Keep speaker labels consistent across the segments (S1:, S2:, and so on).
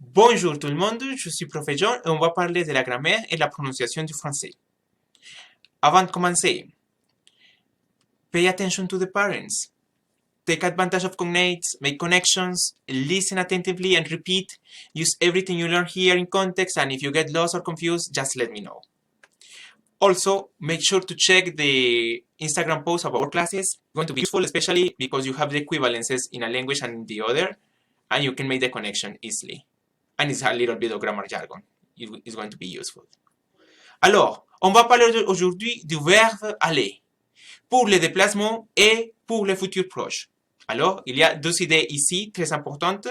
S1: Bonjour tout le monde, je suis Prof. John et on va parler de la grammaire et de la prononciation du français. Avant de commencer, pay attention to the parents. Take advantage of cognates, make connections, listen attentively and repeat. Use everything you learn here in context, and if you get lost or confused, just let me know. Also, make sure to check the Instagram posts of our classes. It's going to be useful, especially because you have the equivalences in a language and in the other, and you can make the connection easily. And it's a little bit of grammar jargon. It's going to be useful. Alors, on va parler aujourd'hui du verbe aller pour les déplacements et pour le futur proche. Alors, il y a deux idées ici très importantes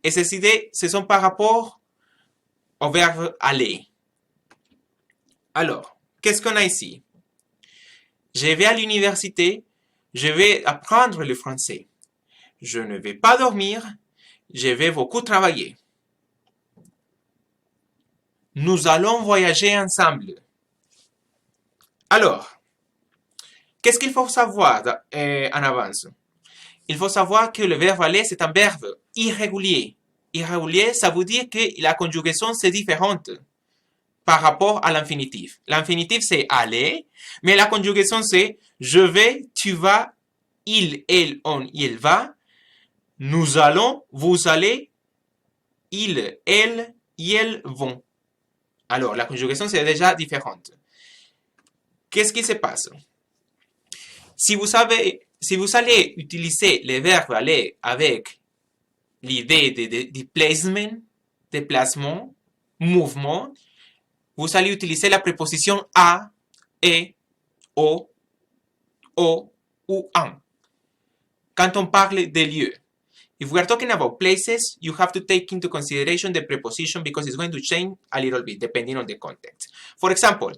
S1: et ces idées, ce sont par rapport au verbe aller. Alors, qu'est-ce qu'on a ici? Je vais à l'université, je vais apprendre le français. Je ne vais pas dormir, je vais beaucoup travailler. Nous allons voyager ensemble. Alors, qu'est-ce qu'il faut savoir en avance? Il faut savoir que le verbe aller, c'est un verbe irrégulier. Irrégulier, ça veut dire que la conjugaison, c'est différente par rapport à l'infinitif. L'infinitif, c'est aller, mais la conjugaison, c'est je vais, tu vas, il, elle, on, il va, nous allons, vous allez, il, elle, ils vont. Alors, la conjugaison, c'est déjà différente. Qu'est-ce qui se passe? Si vous allez utiliser le verbe aller avec l'idée de placement, déplacement, mouvement, vous allez utiliser la préposition à, et, au ou en. Quand on parle des lieux, if we are talking about places, you have to take into consideration the preposition because it's going to change a little bit depending on the context. For example,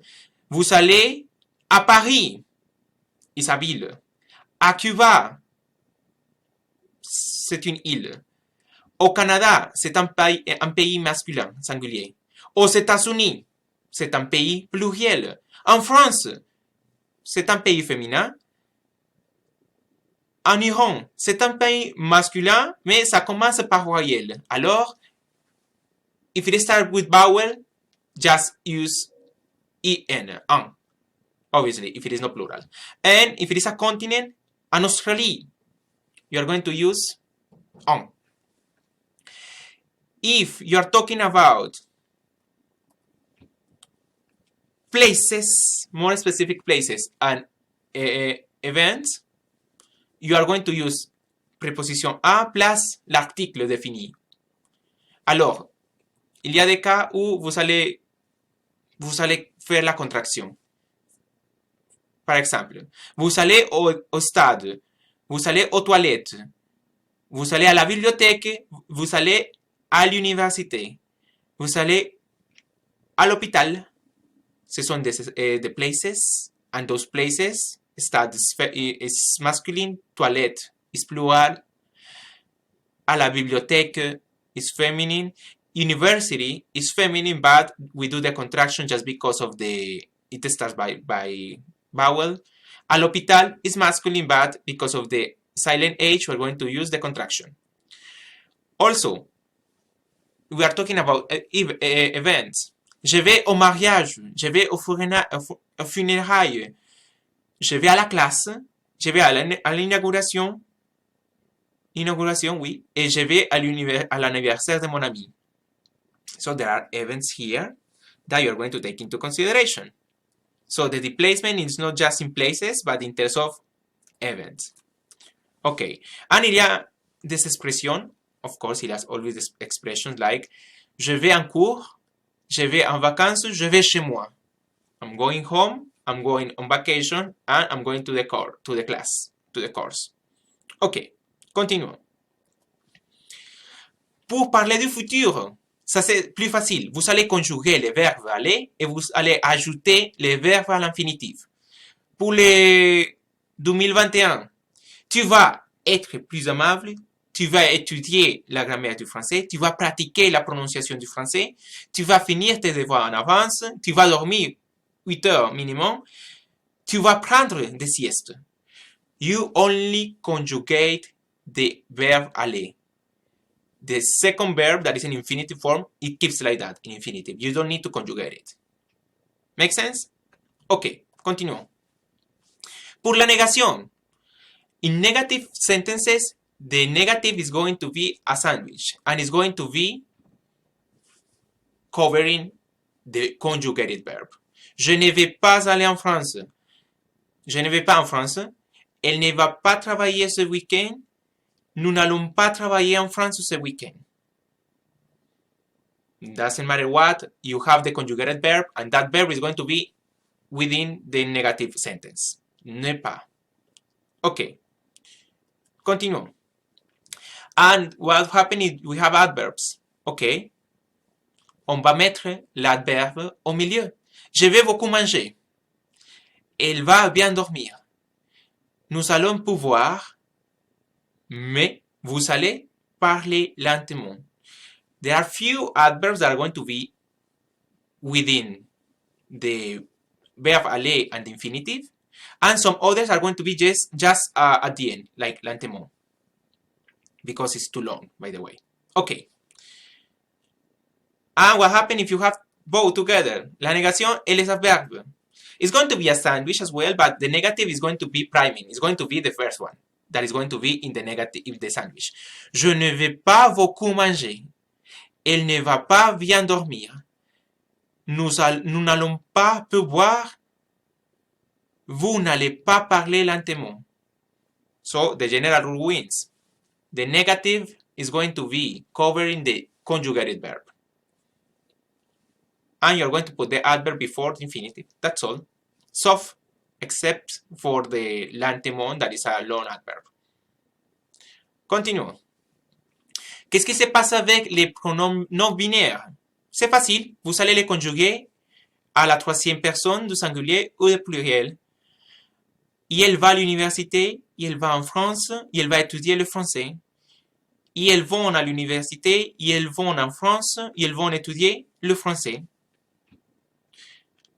S1: vous allez à Paris, is a ville. À Cuba, c'est une île. Au Canada, c'est un pays masculin, singulier. Aux États-Unis, c'est un pays pluriel. En France, c'est un pays féminin. En Iran, c'est un pays masculin, mais ça commence par voyelle. Alors, if it starts with vowel, just use en. Obviously, if it is not plural. And if it is a continent, an Australia, you are going to use on. If you are talking about places, more specific places, and events, you are going to use préposition à plus l'article défini. Alors, il y a des cas où vous allez faire la contraction. Par exemple, vous allez au stade, vous allez aux toilettes, vous allez à la bibliothèque, vous allez à l'université, vous allez à l'hôpital. Ce sont des places, and those places, stade is masculine, toilette is plural, à la bibliothèque is feminine, university is feminine, but we do the contraction just because of it starts by vowel. À l'hôpital is masculine, but because of the silent H, we're going to use the contraction. Also, we are talking about events. Je vais au mariage, je vais aux funérailles, je vais à la classe, je vais à l'inauguration, oui, et je vais à l'anniversaire de mon ami. So there are events here that you're going to take into consideration. So the displacement is not just in places, but in terms of events. Okay, and il y a des expressions, of course, il y a always this expressions like je vais en cours, je vais en vacances, je vais chez moi. I'm going home, I'm going on vacation, and I'm going to the course. Ok, continuons. Pour parler du futur, ça c'est plus facile. Vous allez conjuguer le verbe aller et vous allez ajouter le verbe à l'infinitif. Pour le 2021, tu vas être plus amable, tu vas étudier la grammaire du français, tu vas pratiquer la prononciation du français, tu vas finir tes devoirs en avance, tu vas dormir 8 heures minimum, tu vas prendre des siestes. You only conjugate the verb aller. the second verb that is in infinitive form, it keeps like that in infinitive. You don't need to conjugate it. Make sense? Ok, continuons. Pour la négation, in negative sentences, the negative is going to be a sandwich and is going to be covering the conjugated verb. Je ne vais pas aller en France. Je ne vais pas en France. Elle ne va pas travailler ce week-end. Nous n'allons pas travailler en France ce week-end. Doesn't matter what, you have the conjugated verb, and that verb is going to be within the negative sentence. Ne pas. Okay. Continuons. And what happened is we have adverbs. Okay. On va mettre l'adverbe au milieu. Je vais beaucoup manger. Elle va bien dormir. Nous allons pouvoir, mais vous allez parler lentement. There are few adverbs that are going to be within the verb aller and the infinitive, and some others are going to be just at the end, like lentement, because it's too long, by the way. Okay. And what happens if you have both together? La negación, el es a verb. It's going to be a sandwich as well, but the negative is going to be priming. It's going to be the first one that is going to be in the negative, in the sandwich. Je ne vais pas beaucoup manger. Elle ne va pas bien dormir. Nous n'allons pas peu boire. Vous n'allez pas parler lentement. So the general rule wins. The negative is going to be covering the conjugated verb. And you're going to put the adverb before the infinitive. That's all. Sauf except for the lentement that is a long adverb. Continuons. Qu'est-ce qui se passe avec les pronoms non binaires? C'est facile. Vous allez les conjuguer à la troisième personne du singulier ou du pluriel. Et elle va à l'université, et elle va en France, et elle va étudier le français. Et elles vont à l'université, et elles vont en France, et elles vont étudier le français.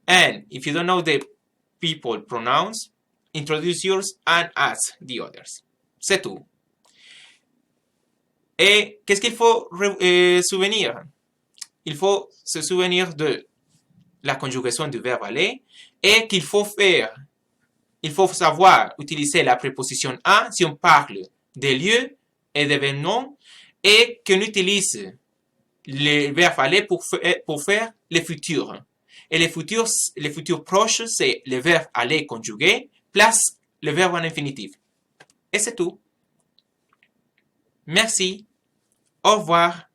S1: And if you don't know the people pronouns, introduce yours and ask the others. C'est tout. Et qu'est-ce qu'il faut souvenir? Il faut se souvenir de la conjugaison du verbe aller et qu'il faut faire. Il faut savoir utiliser la préposition à si on parle des lieux et d'événements et qu'on utilise le verbe aller pour faire les futurs. Et les futurs proches, c'est le verbe aller conjugué plus le verbe en infinitif. Et c'est tout. Merci. Au revoir.